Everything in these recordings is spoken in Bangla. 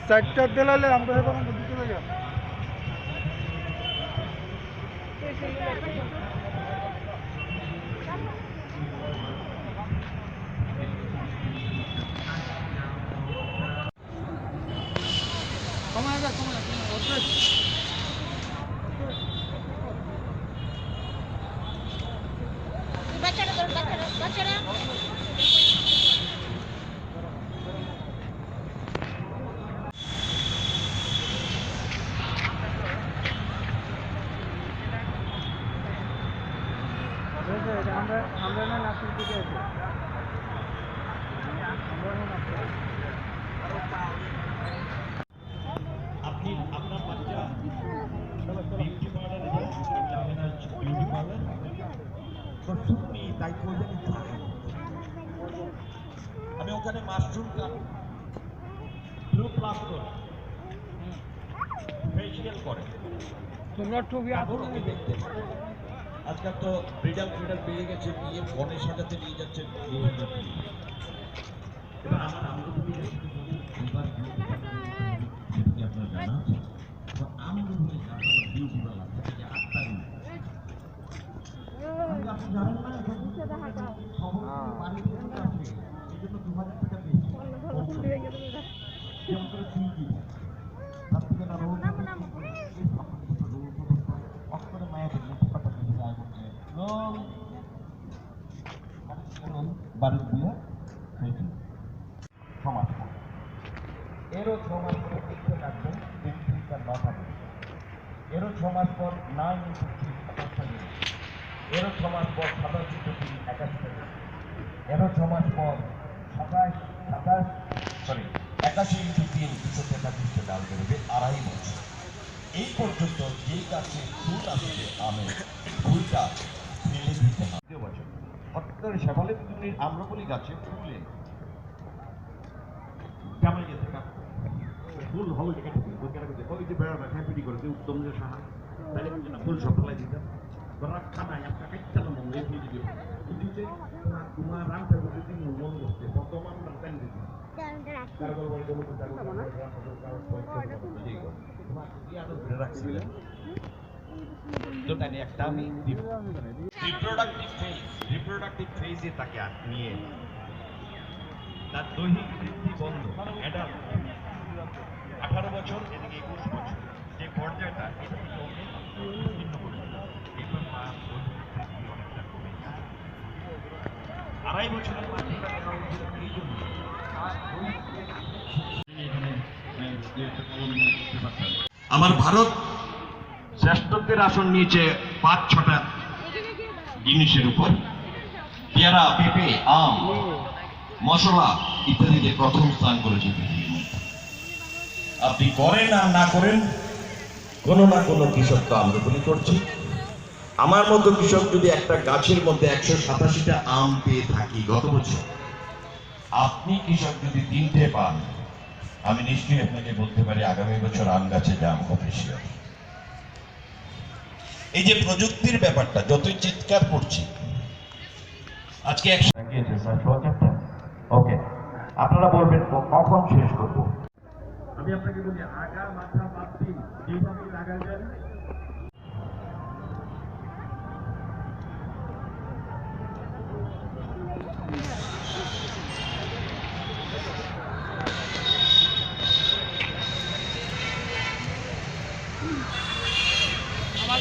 চারটা দিলালে আমরা এখন দিতে লাগে কমায় বাচ্চারা আমরা না নাসির দিকে আছি আপনি আপনার বাচ্চা বিউটি পার্লার তো শুনি তাই করবেন আমি ওখানে মাশরুম কাট ব্লু প্লাস্টার ফেশিয়াল করে তোমরা ছবি দেখতে পারো আজকাল তো ব্রিডাল পেয়ে গেছে বিয়ে বনের সাজাতে নিয়ে যাচ্ছে এবার আমার আপনার জানা আছে আমি বিউটি পার্লার থেকে 8টা রুম আপনি জানেন না এখন খবর বাড়ি থেকে আসে এই জন্য 2000 টাকা বেশি যেমন করে চুলকি তার থেকে না রোগ অক্ষরে মায়েদের মুখ পাতা থেকে যায় বলছে বাড়ির দিয়ে হয়েছে সমাজ এরও 6 মাস পরে দেখতে রাখবেন তার বাধা এরও 6 মাস পর 9 ইন্টু 3 এরও 6 মাস পর 27 ইন্টু 3 81 এরও 6 মাস পর 81 ইন্টু 3 233 ডাল বেরোবে 2.5 বছর এই পর্যন্ত যেই গাছে ফুল আসছে আমের ফুলটা ফেলে দিতে হবে বছর অর্থাৎ শেফালি আম্রপলি গাছে ফুলে কেমন যেতে ফুল হবে ওই যে বেড়া হ্যাপিটি করে উত্তম যে সাহা তাহলে কিন্তু ফুল সপ্লাই দিতাম রাখা নাই আপনার কাইটা না মনে দিয়ে দিবে দিতে তোমার রাম ঠাকুর যদি মন করতে বর্তমান রাখতেন দিদি কারগর বলে দেবো তো তাই একটা আমি রিপ্রোডাক্টিভ ফেজে তাকে নিয়ে তার দৈহিক বৃদ্ধি বন্ধ অ্যাডাল্ট 18 বছর এদিকে 21 বছর যে পর্যায়টা এটা ভিন্ন এবার মা অনেকটা কমে 2.5 বছরের মাধ্যমে এই জন্য আমার ভারত শ্রেষ্ঠত্বের আসন নিয়েছে 5-6টা জিনিসের উপর পেয়ারা পেঁপে আম মশলা ইত্যাদিতে প্রথম স্থান করেছে পৃথিবীর মধ্যে আপনি করেন আর না করেন কোনো না কোনো কৃষক তো আমদানি করছে আমার মতো কৃষক যদি একটা গাছের মধ্যে 187টা আম পেয়ে থাকি গত বছর আপনি কৃষক যদি 3টে পান আমি নিশ্চয়ই আপনাকে বলতে পারি আগামী বছর আম গাছে জাম হবে শিওর এই যে প্রযুক্তির ব্যাপারটা যতই চিৎকার করছি আজকে ওকে আপনারা বলবেন কখন শেষ করব আমি আপনাকে বলি আগা মাথা মাতৃ যেভাবে লাগা যায় আমার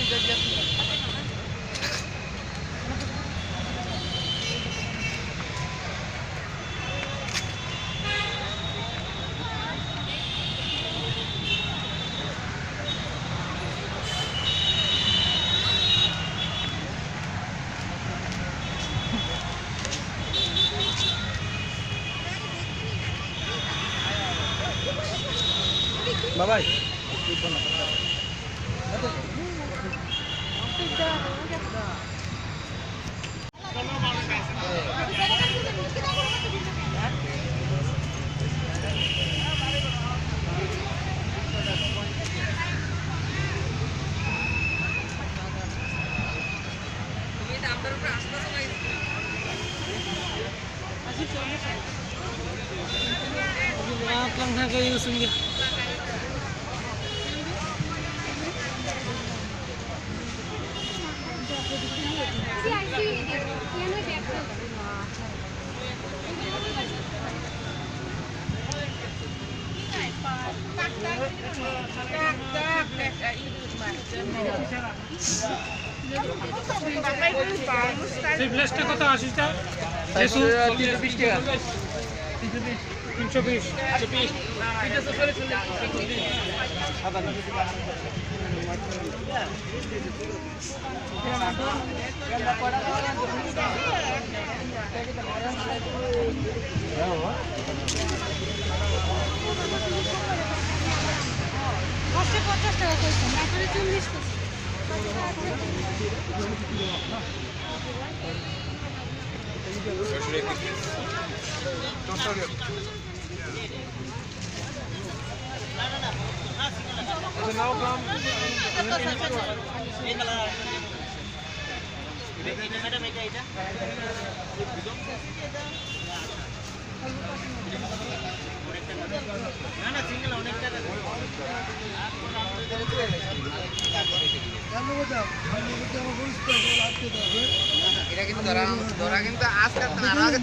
বাবাই lang kayo usung dia. প্লেসটা কত 80 টাকা 320 টাকা 320 50 টাকা কইছেন তারপরে 40 এটা কিন্তু ধরা কিন্তু আজকে আগে